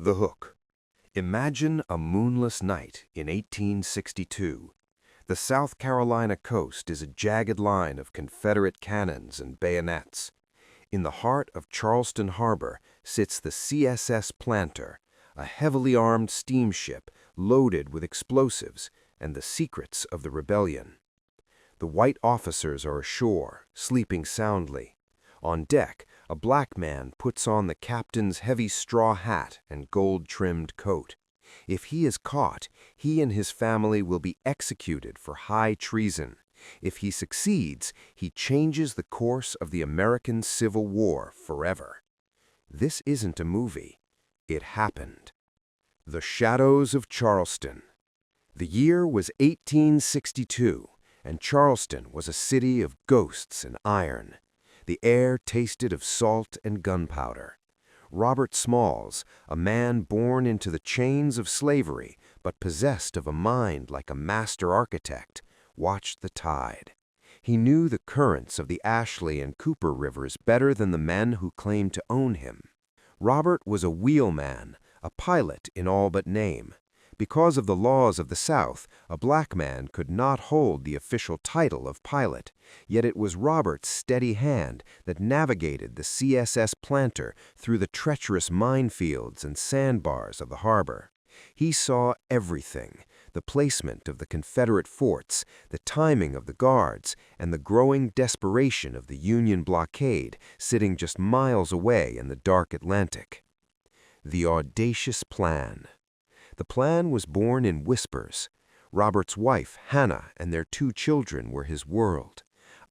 The Hook. Imagine a moonless night in 1862. The South Carolina coast is a jagged line of Confederate cannons and bayonets. In the heart of Charleston Harbor sits the CSS Planter, a heavily armed steamship loaded with explosives and the secrets of the rebellion. The white officers are ashore, sleeping soundly. On deck, a black man puts on the captain's heavy straw hat and gold-trimmed coat. If he is caught, he and his family will be executed for high treason. If he succeeds, he changes the course of the American Civil War forever. This isn't a movie. It happened. The Shadows of Charleston. The year was 1862, and Charleston was a city of ghosts and iron. The air tasted of salt and gunpowder. Robert Smalls, a man born into the chains of slavery but possessed of a mind like a master architect, watched the tide. He knew the currents of the Ashley and Cooper rivers better than the men who claimed to own him. Robert was a wheelman, a pilot in all but name. Because of the laws of the South, a black man could not hold the official title of pilot, yet it was Robert's steady hand that navigated the CSS Planter through the treacherous minefields and sandbars of the harbor. He saw everything: the placement of the Confederate forts, the timing of the guards, and the growing desperation of the Union blockade sitting just miles away in the dark Atlantic. The audacious plan. The plan was born in whispers. Robert's wife, Hannah, and their 2 children were his world.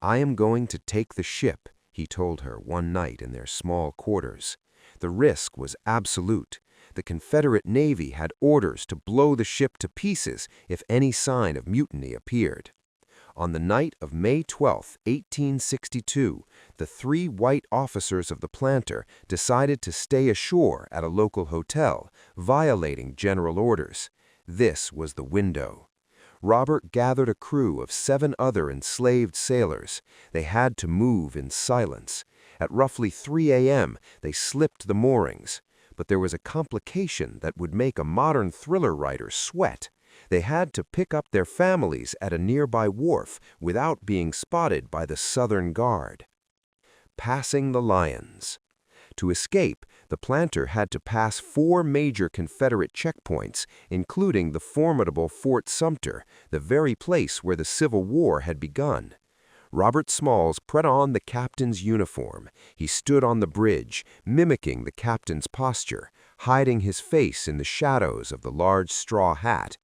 "I am going to take the ship," he told her one night in their small quarters. The risk was absolute. The Confederate Navy had orders to blow the ship to pieces if any sign of mutiny appeared. On the night of May 12, 1862, the 3 white officers of the Planter decided to stay ashore at a local hotel, violating general orders. This was the window. Robert gathered a crew of 7 other enslaved sailors. They had to move in silence. At roughly 3 a.m., they slipped the moorings. But there was a complication that would make a modern thriller writer sweat. They had to pick up their families at a nearby wharf without being spotted by the Southern Guard. Passing the Lions. To escape, the Planter had to pass 4 major Confederate checkpoints, including the formidable Fort Sumter, the very place where the Civil War had begun. Robert Smalls put on the captain's uniform. He stood on the bridge, mimicking the captain's posture, hiding his face in the shadows of the large straw hat.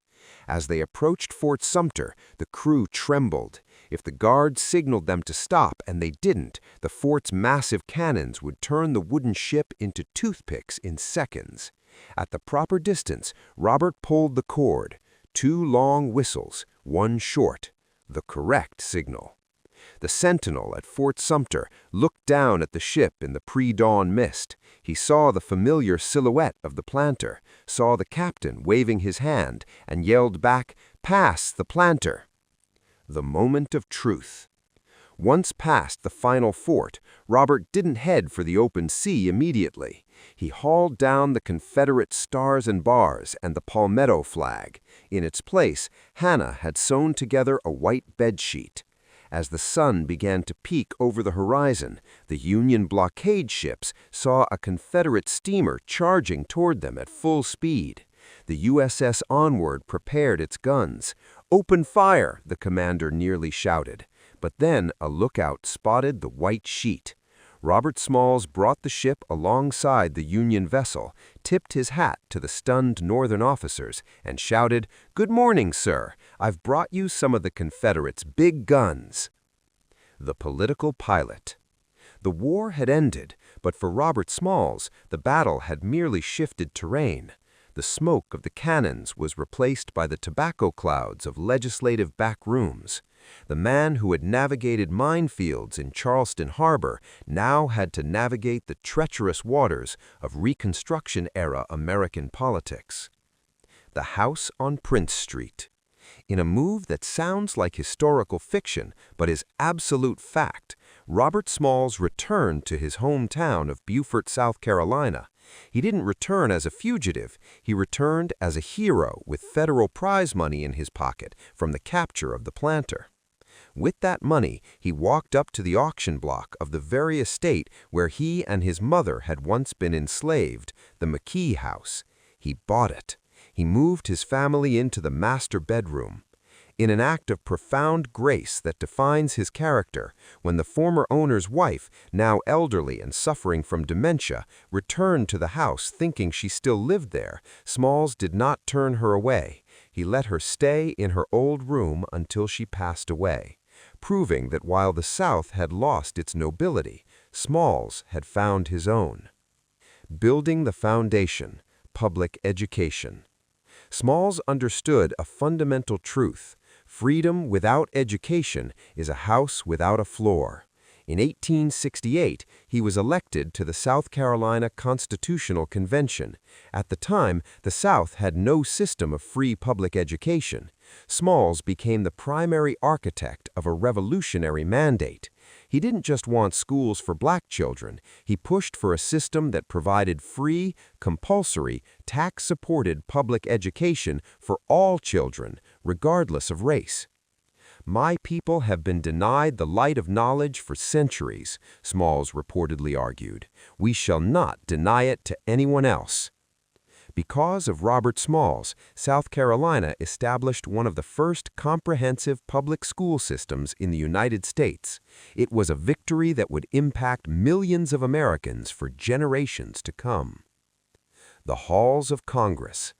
As they approached Fort Sumter, the crew trembled. If the guards signaled them to stop and they didn't, the fort's massive cannons would turn the wooden ship into toothpicks in seconds. At the proper distance, Robert pulled the cord. 2 long whistles, 1 short. The correct signal. The sentinel at Fort Sumter looked down at the ship in the pre-dawn mist. He saw the familiar silhouette of the Planter, saw the captain waving his hand, and yelled back, "Pass the Planter!" The moment of truth. Once past the final fort, Robert didn't head for the open sea immediately. He hauled down the Confederate stars and bars and the palmetto flag. In its place, Hannah had sewn together a white bedsheet. As the sun began to peek over the horizon, the Union blockade ships saw a Confederate steamer charging toward them at full speed. The USS Onward prepared its guns. "Open fire!" the commander nearly shouted. But then a lookout spotted the white sheet. Robert Smalls brought the ship alongside the Union vessel, tipped his hat to the stunned Northern officers, and shouted, "Good morning, sir. I've brought you some of the Confederates' big guns." The political pilot. The war had ended, but for Robert Smalls, the battle had merely shifted terrain. The smoke of the cannons was replaced by the tobacco clouds of legislative back rooms. The man who had navigated minefields in Charleston Harbor now had to navigate the treacherous waters of Reconstruction-era American politics. The house on Prince Street. In a move that sounds like historical fiction but is absolute fact, Robert Smalls returned to his hometown of Beaufort, South Carolina. He didn't return as a fugitive, he returned as a hero with federal prize money in his pocket from the capture of the Planter. With that money, he walked up to the auction block of the very estate where he and his mother had once been enslaved, the McKee house. He bought it. He moved his family into the master bedroom. In an act of profound grace that defines his character, when the former owner's wife, now elderly and suffering from dementia, returned to the house thinking she still lived there, Smalls did not turn her away. He let her stay in her old room until she passed away, proving that while the South had lost its nobility, Smalls had found his own. Building the foundation, public education. Smalls understood a fundamental truth. Freedom without education is a house without a floor. In 1868, he was elected to the South Carolina Constitutional Convention. At the time, the South had no system of free public education. Smalls became the primary architect of a revolutionary mandate. He didn't just want schools for black children. He pushed for a system that provided free, compulsory, tax-supported public education for all children, regardless of race. "My people have been denied the light of knowledge for centuries," Smalls reportedly argued. "We shall not deny it to anyone else." Because of Robert Smalls, South Carolina established one of the first comprehensive public school systems in the United States. It was a victory that would impact millions of Americans for generations to come. The halls of Congress.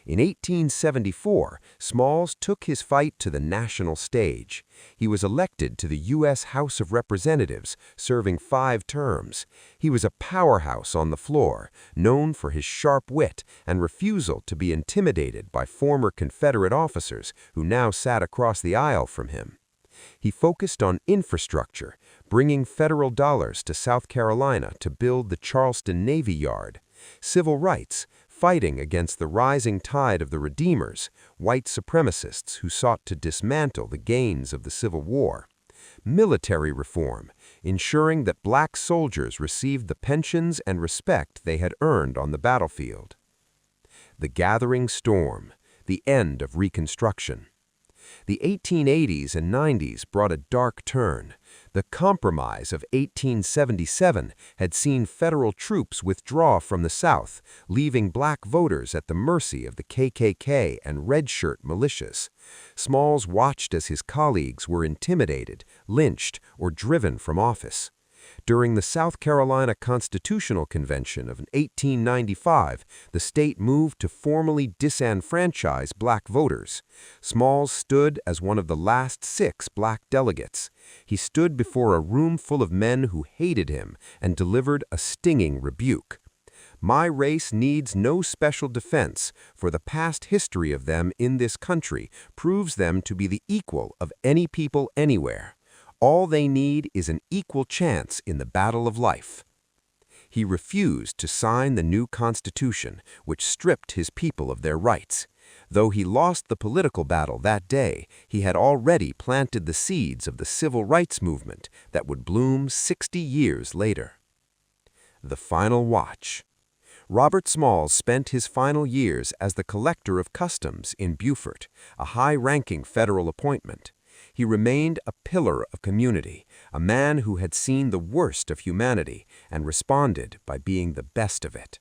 In 1874, Smalls took his fight to the national stage. He was elected to the U.S. House of Representatives, serving 5 terms. He was a powerhouse on the floor, known for his sharp wit and refusal to be intimidated by former Confederate officers who now sat across the aisle from him. He focused on infrastructure, bringing federal dollars to South Carolina to build the Charleston Navy Yard. Civil rights, fighting against the rising tide of the Redeemers, white supremacists who sought to dismantle the gains of the Civil War. Military reform, ensuring that black soldiers received the pensions and respect they had earned on the battlefield. The gathering storm, the end of Reconstruction. The 1880s and 90s brought a dark turn. The Compromise of 1877 had seen federal troops withdraw from the South, leaving black voters at the mercy of the KKK and red shirt militias. Smalls watched as his colleagues were intimidated, lynched, or driven from office. During the South Carolina Constitutional Convention of 1895, the state moved to formally disenfranchise black voters. Smalls stood as one of the last 6 black delegates. He stood before a room full of men who hated him and delivered a stinging rebuke. "My race needs no special defense, for the past history of them in this country proves them to be the equal of any people anywhere. All they need is an equal chance in the battle of life." He refused to sign the new Constitution, which stripped his people of their rights. Though he lost the political battle that day, he had already planted the seeds of the civil rights movement that would bloom 60 years later. The final watch. Robert Smalls spent his final years as the collector of customs in Beaufort, a high-ranking federal appointment. He remained a pillar of community, a man who had seen the worst of humanity and responded by being the best of it.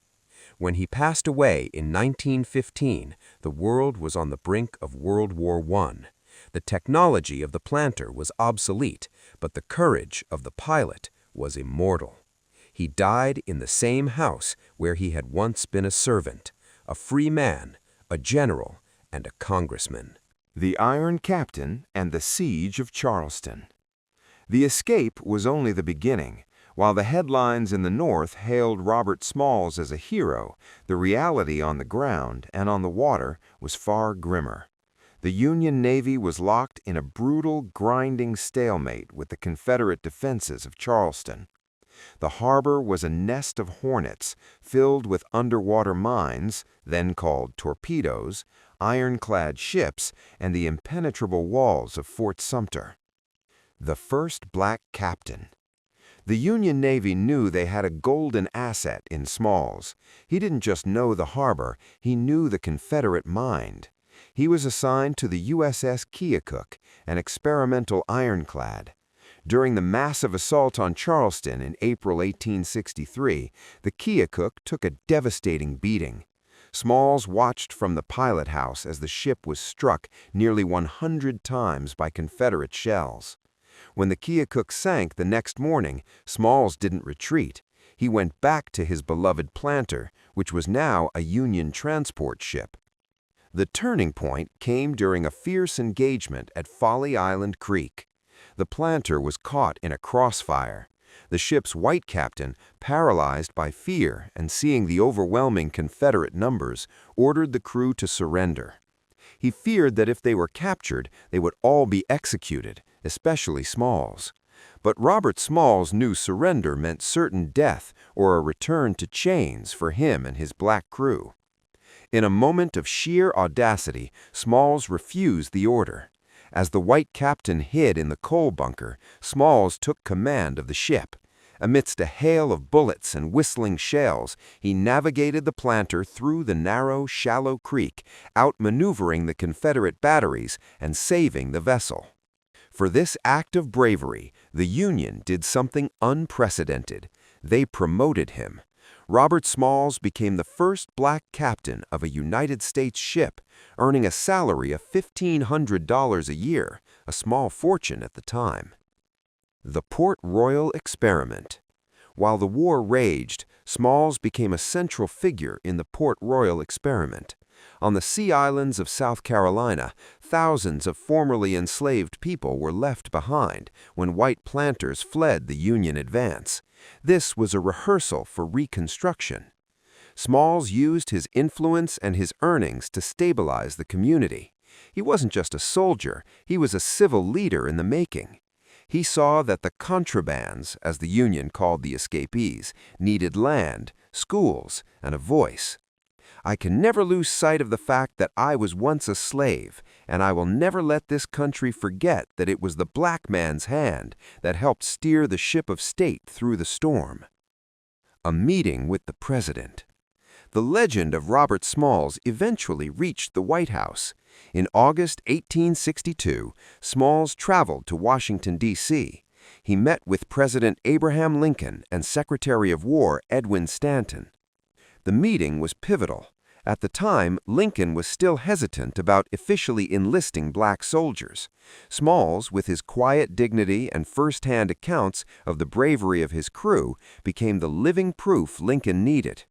When he passed away in 1915, the world was on the brink of World War I. The technology of the planter was obsolete, but the courage of the pilot was immortal. He died in the same house where he had once been a servant, a free man, a general, and a congressman. The Iron Captain and the Siege of Charleston. The escape was only the beginning. While the headlines in the North hailed Robert Smalls as a hero, the reality on the ground and on the water was far grimmer. The Union Navy was locked in a brutal, grinding stalemate with the Confederate defenses of Charleston. The harbor was a nest of hornets filled with underwater mines, then called torpedoes, ironclad ships, and the impenetrable walls of Fort Sumter. The first black captain. The Union Navy knew they had a golden asset in Smalls. He didn't just know the harbor, he knew the Confederate mind. He was assigned to the USS Keokuk, an experimental ironclad. During the massive assault on Charleston in April 1863, the Keokuk took a devastating beating. Smalls watched from the pilot house as the ship was struck nearly 100 times by Confederate shells. When the Keokuk sank the next morning, Smalls didn't retreat. He went back to his beloved Planter, which was now a Union transport ship. The turning point came during a fierce engagement at Folly Island Creek. The Planter was caught in a crossfire. The ship's white captain, paralyzed by fear and seeing the overwhelming Confederate numbers, ordered the crew to surrender. He feared that if they were captured, they would all be executed, especially Smalls. But Robert Smalls knew surrender meant certain death or a return to chains for him and his black crew. In a moment of sheer audacity, Smalls refused the order. As the white captain hid in the coal bunker, Smalls took command of the ship. Amidst a hail of bullets and whistling shells, he navigated the Planter through the narrow, shallow creek, outmaneuvering the Confederate batteries and saving the vessel. For this act of bravery, the Union did something unprecedented. They promoted him. Robert Smalls became the first black captain of a United States ship, earning a salary of $1,500 a year, a small fortune at the time. The Port Royal Experiment. While the war raged, Smalls became a central figure in the Port Royal Experiment. On the Sea Islands of South Carolina, thousands of formerly enslaved people were left behind when white planters fled the Union advance. This was a rehearsal for Reconstruction. Smalls used his influence and his earnings to stabilize the community. He wasn't just a soldier, he was a civil leader in the making. He saw that the contrabands, as the Union called the escapees, needed land, schools, and a voice. "I can never lose sight of the fact that I was once a slave, and I will never let this country forget that it was the black man's hand that helped steer the ship of state through the storm." A meeting with the president. The legend of Robert Smalls eventually reached the White House. In August 1862, Smalls traveled to Washington, D.C. He met with President Abraham Lincoln and Secretary of War Edwin Stanton. The meeting was pivotal. At the time, Lincoln was still hesitant about officially enlisting black soldiers. Smalls, with his quiet dignity and first-hand accounts of the bravery of his crew, became the living proof Lincoln needed.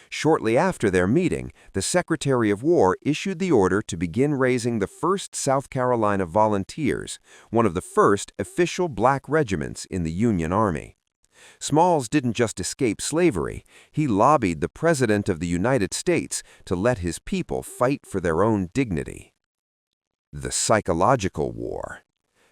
Shortly after their meeting, the Secretary of War issued the order to begin raising the 1st South Carolina Volunteers, one of the first official black regiments in the Union Army. Smalls didn't just escape slavery, he lobbied the President of the United States to let his people fight for their own dignity. The Psychological War.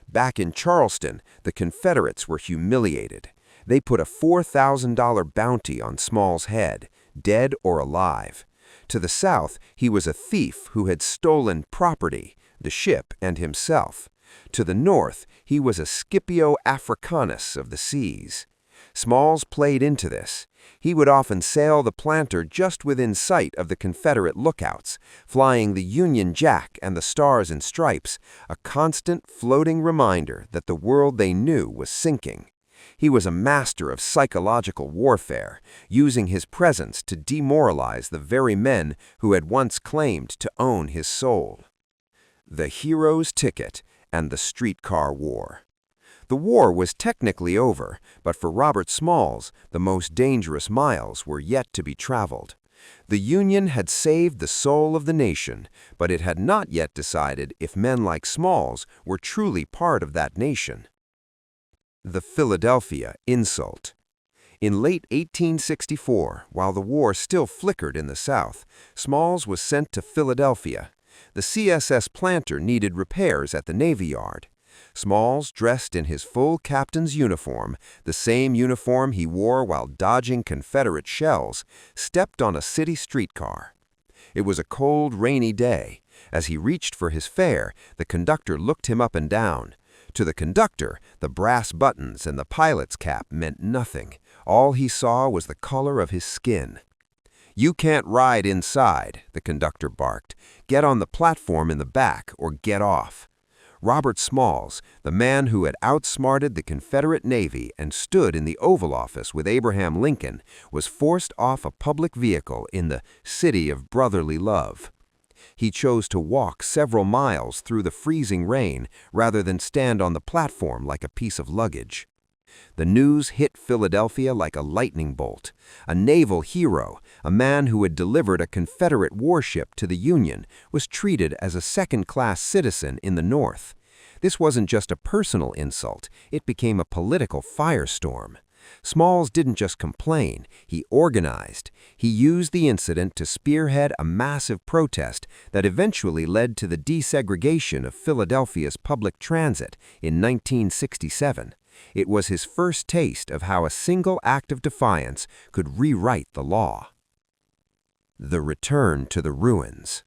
Back in Charleston, the Confederates were humiliated. They put a $4,000 bounty on Smalls' head, dead or alive. To the south, he was a thief who had stolen property, the ship and himself. To the north, he was a Scipio Africanus of the seas. Smalls played into this. He would often sail the Planter just within sight of the Confederate lookouts, flying the Union Jack and the Stars and Stripes, a constant floating reminder that the world they knew was sinking. He was a master of psychological warfare, using his presence to demoralize the very men who had once claimed to own his soul. The Hero's Ticket and the Streetcar War. The war was technically over, but for Robert Smalls, the most dangerous miles were yet to be traveled. The Union had saved the soul of the nation, but it had not yet decided if men like Smalls were truly part of that nation. The Philadelphia Insult. In late 1864, while the war still flickered in the South, Smalls was sent to Philadelphia. The CSS Planter needed repairs at the Navy Yard. Smalls, dressed in his full captain's uniform, the same uniform he wore while dodging Confederate shells, stepped on a city streetcar. It was a cold, rainy day. As he reached for his fare, the conductor looked him up and down. To the conductor, the brass buttons and the pilot's cap meant nothing. All he saw was the color of his skin. "You can't ride inside," the conductor barked. "Get on the platform in the back or get off." Robert Smalls, the man who had outsmarted the Confederate Navy and stood in the Oval Office with Abraham Lincoln, was forced off a public vehicle in the City of Brotherly Love. He chose to walk several miles through the freezing rain rather than stand on the platform like a piece of luggage. The news hit Philadelphia like a lightning bolt. A naval hero, a man who had delivered a Confederate warship to the Union, was treated as a second-class citizen in the North. This wasn't just a personal insult, it became a political firestorm. Smalls didn't just complain, he organized. He used the incident to spearhead a massive protest that eventually led to the desegregation of Philadelphia's public transit in 1967. It was his first taste of how a single act of defiance could rewrite the law. The return to the ruins.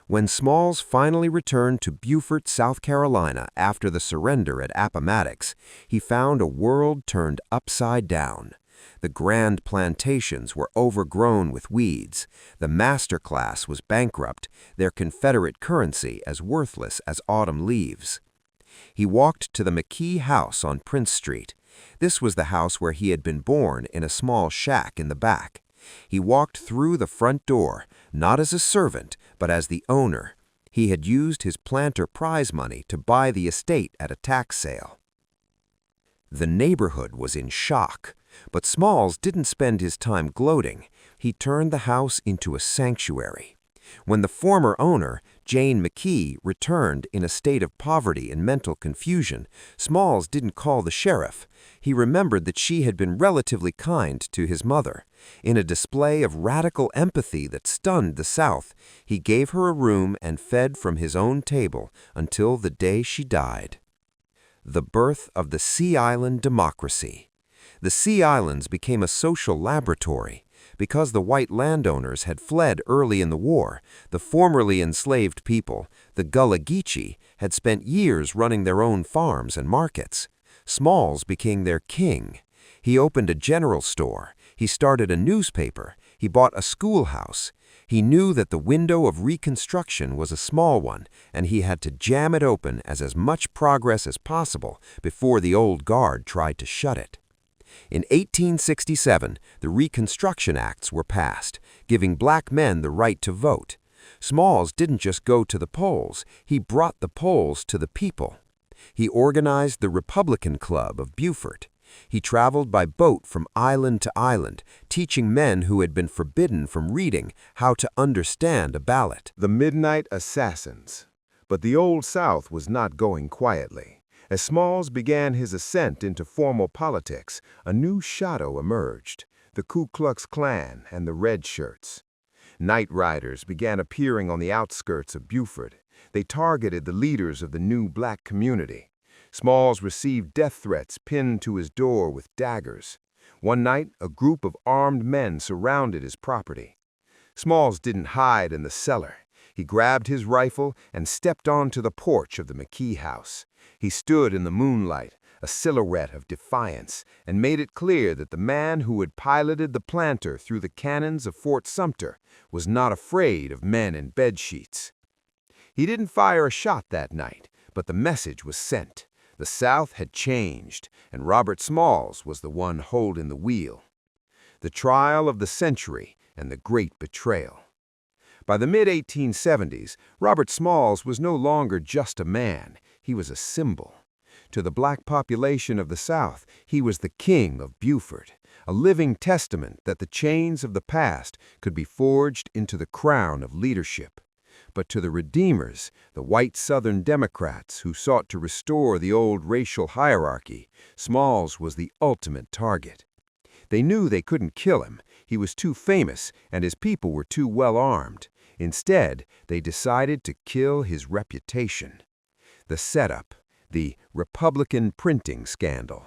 When Smalls finally returned to Beaufort, South Carolina after the surrender at Appomattox, he found a world turned upside down. The grand plantations were overgrown with weeds, the master class was bankrupt, their Confederate currency as worthless as autumn leaves. He walked to the McKee house on Prince Street. This was the house where he had been born in a small shack in the back. He walked through the front door, not as a servant, but as the owner. He had used his planter prize money to buy the estate at a tax sale. The neighborhood was in shock, but Smalls didn't spend his time gloating. He turned the house into a sanctuary. When the former owner, Jane McKee, returned in a state of poverty and mental confusion, Smalls didn't call the sheriff. He remembered that she had been relatively kind to his mother. In a display of radical empathy that stunned the South, he gave her a room and fed from his own table until the day she died. The birth of the Sea Island democracy. The Sea Islands became a social laboratory. Because the white landowners had fled early in the war, the formerly enslaved people, the Gullah Geechee, had spent years running their own farms and markets. Smalls became their king. He opened a general store. He started a newspaper. He bought a schoolhouse. He knew that the window of Reconstruction was a small one, and he had to jam it open as much progress as possible before the old guard tried to shut it. In 1867, the Reconstruction Acts were passed, giving black men the right to vote. Smalls didn't just go to the polls, he brought the polls to the people. He organized the Republican Club of Beaufort. He traveled by boat from island to island, teaching men who had been forbidden from reading how to understand a ballot. The Midnight Assassins. But the Old South was not going quietly. As Smalls began his ascent into formal politics, a new shadow emerged, the Ku Klux Klan and the Red Shirts. Night riders began appearing on the outskirts of Beaufort. They targeted the leaders of the new black community. Smalls received death threats pinned to his door with daggers. One night, a group of armed men surrounded his property. Smalls didn't hide in the cellar. He grabbed his rifle and stepped onto the porch of the McKee house. He stood in the moonlight, a silhouette of defiance, and made it clear that the man who had piloted the planter through the cannons of Fort Sumter was not afraid of men in bedsheets. He didn't fire a shot that night, but the message was sent. The South had changed, and Robert Smalls was the one holding the wheel. The trial of the century and the great betrayal. By the mid-1870s, Robert Smalls was no longer just a man, he was a symbol. To the black population of the South, he was the king of Beaufort, a living testament that the chains of the past could be forged into the crown of leadership. But to the redeemers, the white Southern Democrats who sought to restore the old racial hierarchy, Smalls was the ultimate target. They knew they couldn't kill him. He was too famous, and his people were too well armed. Instead, they decided to kill his reputation. The setup, the Republican printing scandal.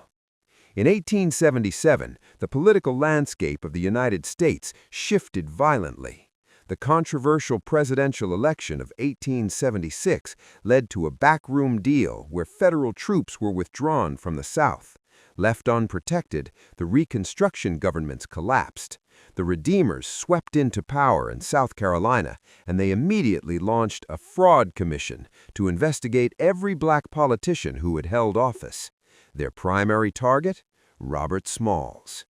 In 1877, the political landscape of the United States shifted violently. The controversial presidential election of 1876 led to a backroom deal where federal troops were withdrawn from the South. Left unprotected, the Reconstruction governments collapsed. The Redeemers swept into power in South Carolina, and they immediately launched a fraud commission to investigate every black politician who had held office. Their primary target? Robert Smalls.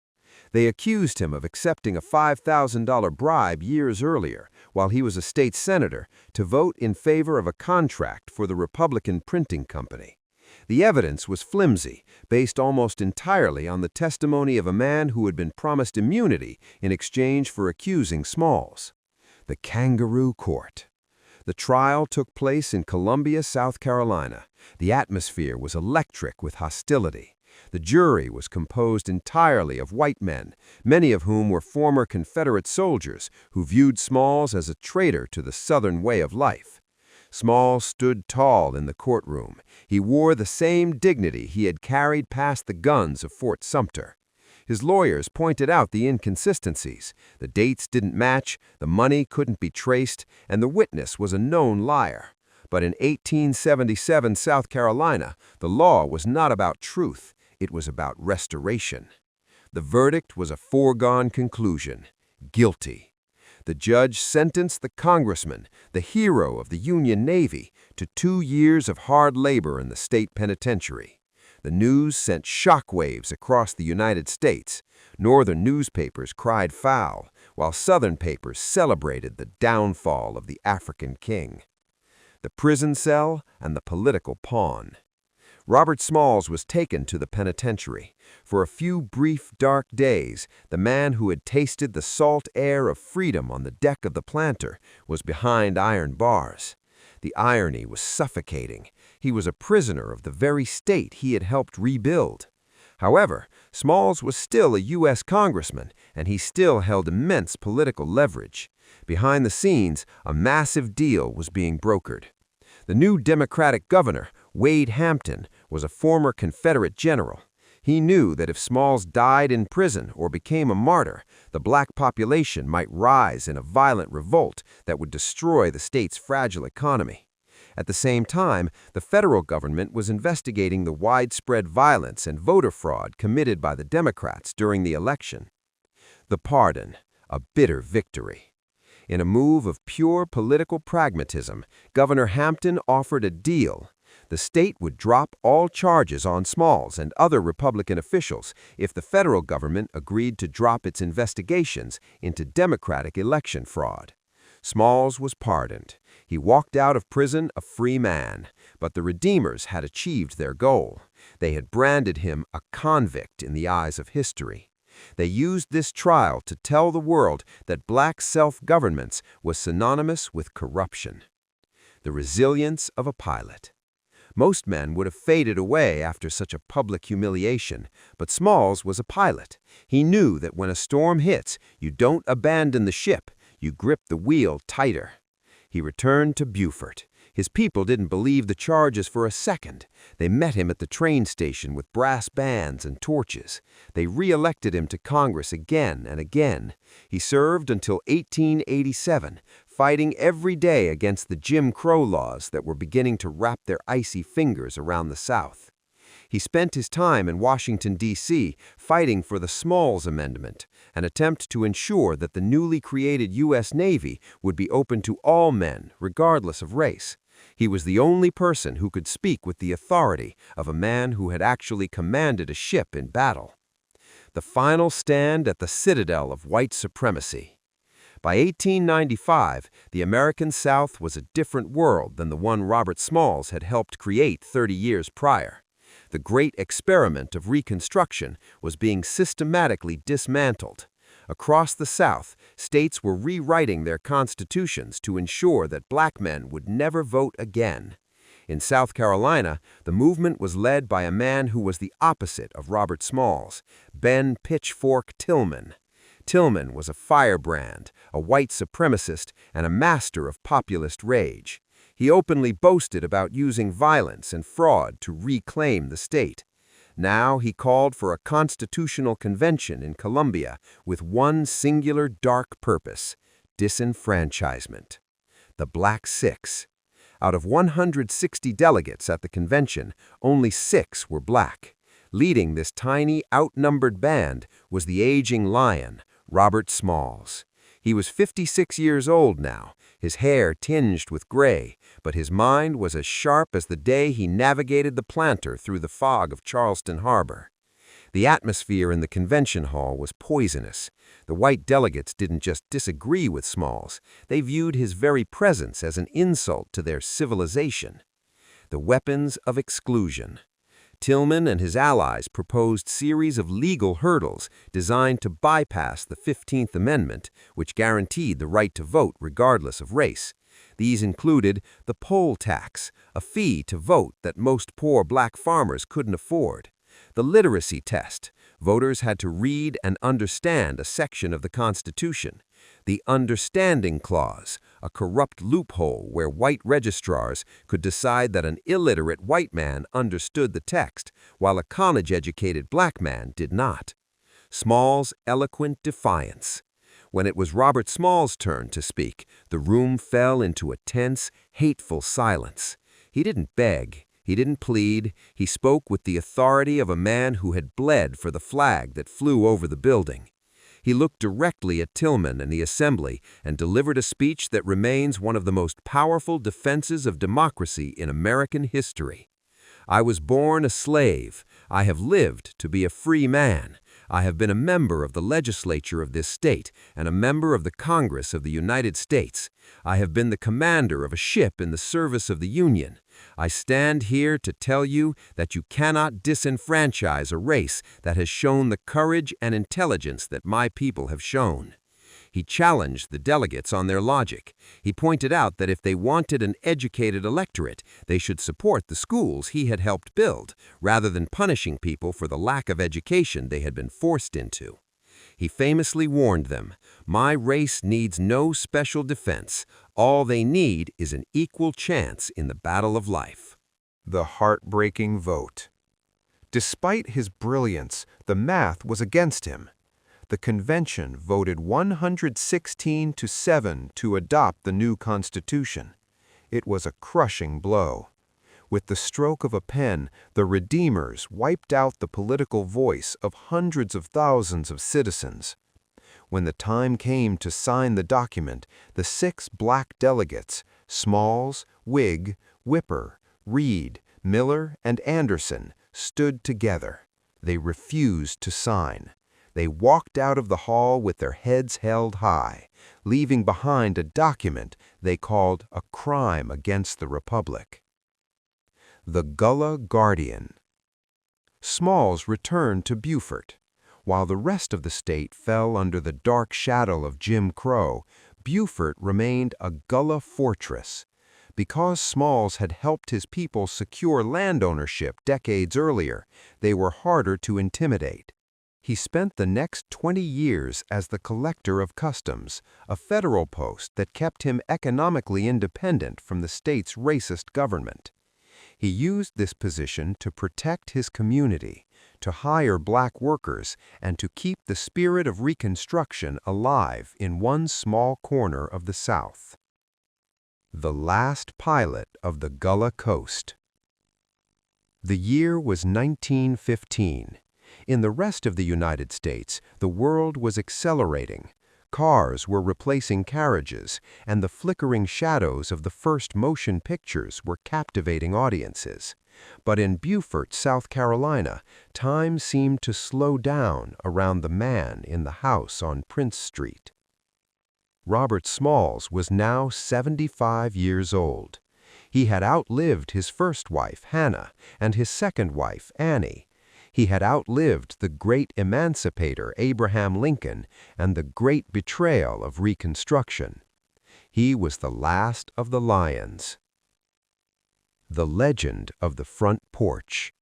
They accused him of accepting a $5,000 bribe years earlier, while he was a state senator, to vote in favor of a contract for the Republican Printing Company. The evidence was flimsy, based almost entirely on the testimony of a man who had been promised immunity in exchange for accusing Smalls. The Kangaroo Court. The trial took place in Columbia, South Carolina. The atmosphere was electric with hostility. The jury was composed entirely of white men, many of whom were former Confederate soldiers who viewed Smalls as a traitor to the Southern way of life. Smalls stood tall in the courtroom. He wore the same dignity he had carried past the guns of Fort Sumter. His lawyers pointed out the inconsistencies. The dates didn't match, the money couldn't be traced, and the witness was a known liar. But in 1877 South Carolina, the law was not about truth. It was about restoration. The verdict was a foregone conclusion: guilty. The judge sentenced the congressman, the hero of the Union Navy, to 2 years of hard labor in the state penitentiary. The news sent shockwaves across the United States. Northern newspapers cried foul, while Southern papers celebrated the downfall of the African king. The prison cell and the political pawn. Robert Smalls was taken to the penitentiary. For a few brief, dark days, the man who had tasted the salt air of freedom on the deck of the Planter was behind iron bars. The irony was suffocating. He was a prisoner of the very state he had helped rebuild. However, Smalls was still a U.S. congressman, and he still held immense political leverage. Behind the scenes, a massive deal was being brokered. The new Democratic governor, Wade Hampton, was a former Confederate general. He knew that if Smalls died in prison or became a martyr, the black population might rise in a violent revolt that would destroy the state's fragile economy. At the same time, the federal government was investigating the widespread violence and voter fraud committed by the Democrats during the election. The pardon, a bitter victory. In a move of pure political pragmatism, Governor Hampton offered a deal. The state would drop all charges on Smalls and other Republican officials if the federal government agreed to drop its investigations into Democratic election fraud. Smalls was pardoned. He walked out of prison a free man, but the Redeemers had achieved their goal. They had branded him a convict in the eyes of history. They used this trial to tell the world that black self-governance was synonymous with corruption. The resilience of a pilot. Most men would have faded away after such a public humiliation, but Smalls was a pilot. He knew that when a storm hits, you don't abandon the ship, you grip the wheel tighter. He returned to Beaufort. His people didn't believe the charges for a second. They met him at the train station with brass bands and torches. They re-elected him to Congress again and again. He served until 1887, fighting every day against the Jim Crow laws that were beginning to wrap their icy fingers around the South. He spent his time in Washington, D.C., fighting for the Smalls Amendment, an attempt to ensure that the newly created U.S. Navy would be open to all men, regardless of race. He was the only person who could speak with the authority of a man who had actually commanded a ship in battle. The final stand at the citadel of white supremacy. By 1895, the American South was a different world than the one Robert Smalls had helped create 30 years prior. The great experiment of Reconstruction was being systematically dismantled. Across the South, states were rewriting their constitutions to ensure that black men would never vote again. In South Carolina, the movement was led by a man who was the opposite of Robert Smalls, Ben Pitchfork Tillman. Tillman was a firebrand, a white supremacist, and a master of populist rage. He openly boasted about using violence and fraud to reclaim the state. Now he called for a constitutional convention in Columbia with one singular dark purpose: disenfranchisement. The Black Six. Out of 160 delegates at the convention, only 6 were black. Leading this tiny, outnumbered band was the aging lion, Robert Smalls. He was 56 years old now, his hair tinged with gray, but his mind was as sharp as the day he navigated the Planter through the fog of Charleston Harbor. The atmosphere in the convention hall was poisonous. The white delegates didn't just disagree with Smalls, they viewed his very presence as an insult to their civilization. The weapons of exclusion. Tillman and his allies proposed series of legal hurdles designed to bypass the 15th Amendment, which guaranteed the right to vote regardless of race. These included the poll tax, a fee to vote that most poor black farmers couldn't afford. The literacy test. Voters had to read and understand a section of the Constitution. The understanding clause, a corrupt loophole where white registrars could decide that an illiterate white man understood the text, while a college-educated black man did not. Smalls' eloquent defiance. When it was Robert Smalls' turn to speak, the room fell into a tense, hateful silence. He didn't beg. He didn't plead. He spoke with the authority of a man who had bled for the flag that flew over the building. He looked directly at Tillman and the Assembly and delivered a speech that remains one of the most powerful defenses of democracy in American history. I was born a slave. I have lived to be a free man. I have been a member of the legislature of this state and a member of the Congress of the United States. I have been the commander of a ship in the service of the Union. I stand here to tell you that you cannot disenfranchise a race that has shown the courage and intelligence that my people have shown. He challenged the delegates on their logic. He pointed out that if they wanted an educated electorate, they should support the schools he had helped build, rather than punishing people for the lack of education they had been forced into. He famously warned them, "My race needs no special defense. All they need is an equal chance in the battle of life." The heartbreaking vote. Despite his brilliance, the math was against him. The convention voted 116-7 to adopt the new Constitution. It was a crushing blow. With the stroke of a pen, the Redeemers wiped out the political voice of hundreds of thousands of citizens. When the time came to sign the document, the 6 black delegates, Smalls, Whig, Whipper, Reed, Miller, and Anderson, stood together. They refused to sign. They walked out of the hall with their heads held high, leaving behind a document they called a crime against the Republic. The Gullah Guardian. Smalls returned to Beaufort. While the rest of the state fell under the dark shadow of Jim Crow, Beaufort remained a Gullah fortress. Because Smalls had helped his people secure land ownership decades earlier, they were harder to intimidate. He spent the next 20 years as the collector of customs, a federal post that kept him economically independent from the state's racist government. He used this position to protect his community, to hire black workers, and to keep the spirit of Reconstruction alive in one small corner of the South. The last pilot of the Gullah Coast. The year was 1915. In the rest of the United States, the world was accelerating. Cars were replacing carriages, and the flickering shadows of the first motion pictures were captivating audiences. But in Beaufort, South Carolina, time seemed to slow down around the man in the house on Prince Street. Robert Smalls was now 75 years old. He had outlived his first wife, Hannah, and his second wife, Annie. He had outlived the great emancipator Abraham Lincoln and the great betrayal of Reconstruction. He was the last of the lions. The legend of the front porch.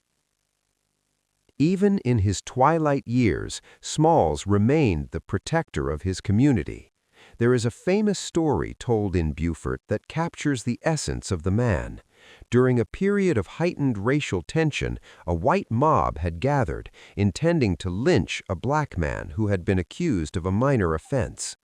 Even in his twilight years, Smalls remained the protector of his community. There is a famous story told in Beaufort that captures the essence of the man. During a period of heightened racial tension, a white mob had gathered, intending to lynch a black man who had been accused of a minor offense.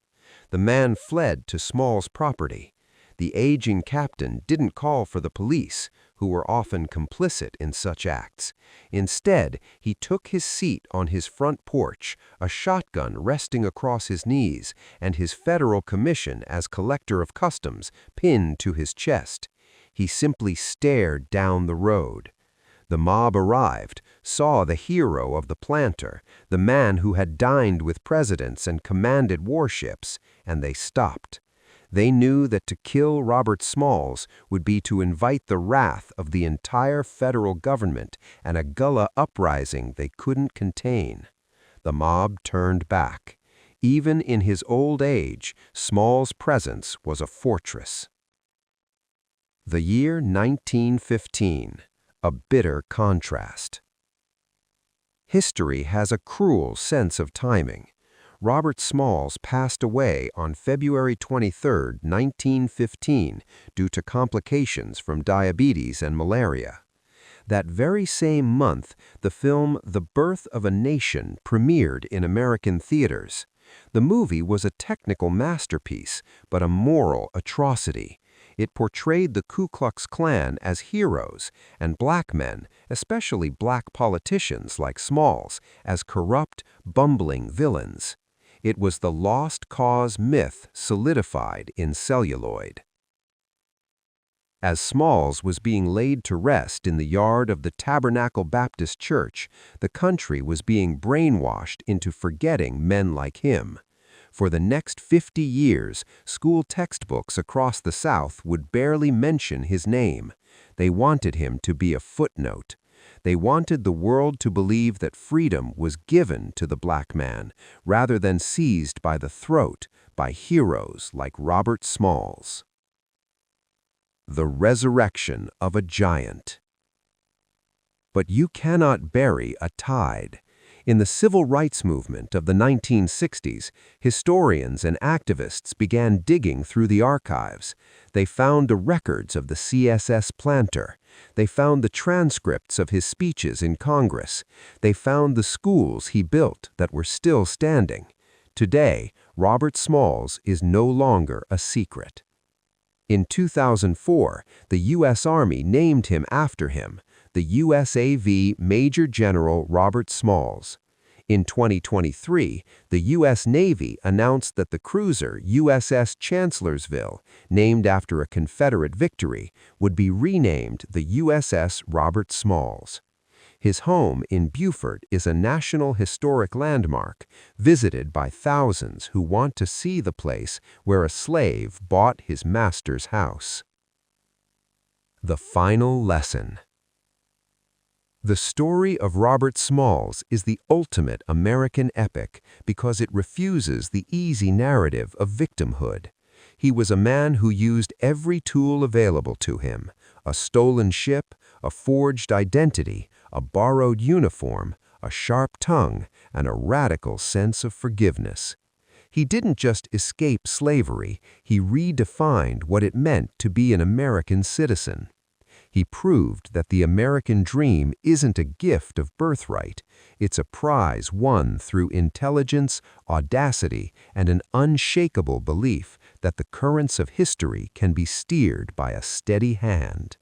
The man fled to Small's property. The aging captain didn't call for the police, who were often complicit in such acts. Instead, he took his seat on his front porch, a shotgun resting across his knees, and his federal commission as collector of customs pinned to his chest. He simply stared down the road. The mob arrived, saw the hero of the planter, the man who had dined with presidents and commanded warships, and they stopped. They knew that to kill Robert Smalls would be to invite the wrath of the entire federal government and a guerrilla uprising they couldn't contain. The mob turned back. Even in his old age, Smalls' presence was a fortress. The year 1915. A bitter contrast. History has a cruel sense of timing. Robert Smalls passed away on February 23, 1915, due to complications from diabetes and malaria. That very same month, the film The Birth of a Nation premiered in American theaters. The movie was a technical masterpiece, but a moral atrocity. It portrayed the Ku Klux Klan as heroes and black men, especially black politicians like Smalls, as corrupt, bumbling villains. It was the lost cause myth solidified in celluloid. As Smalls was being laid to rest in the yard of the Tabernacle Baptist Church, the country was being brainwashed into forgetting men like him. For the next 50 years, school textbooks across the South would barely mention his name. They wanted him to be a footnote. They wanted the world to believe that freedom was given to the black man, rather than seized by the throat by heroes like Robert Smalls. The resurrection of a giant. But you cannot bury a tide. In the civil rights movement of the 1960s, historians and activists began digging through the archives. They found the records of the CSS Planter. They found the transcripts of his speeches in Congress. They found the schools he built that were still standing. Today, Robert Smalls is no longer a secret. In 2004, the U.S. Army named him after him, the USAV Major General Robert Smalls. In 2023, the U.S. Navy announced that the cruiser USS Chancellorsville, named after a Confederate victory, would be renamed the USS Robert Smalls. His home in Beaufort is a National Historic Landmark, visited by thousands who want to see the place where a slave bought his master's house. The final lesson. The story of Robert Smalls is the ultimate American epic because it refuses the easy narrative of victimhood. He was a man who used every tool available to him: a stolen ship, a forged identity, a borrowed uniform, a sharp tongue, and a radical sense of forgiveness. He didn't just escape slavery, he redefined what it meant to be an American citizen. He proved that the American dream isn't a gift of birthright, it's a prize won through intelligence, audacity, and an unshakable belief that the currents of history can be steered by a steady hand.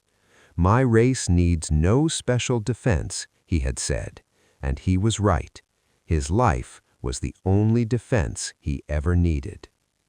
"My race needs no special defense," he had said, and he was right. His life was the only defense he ever needed.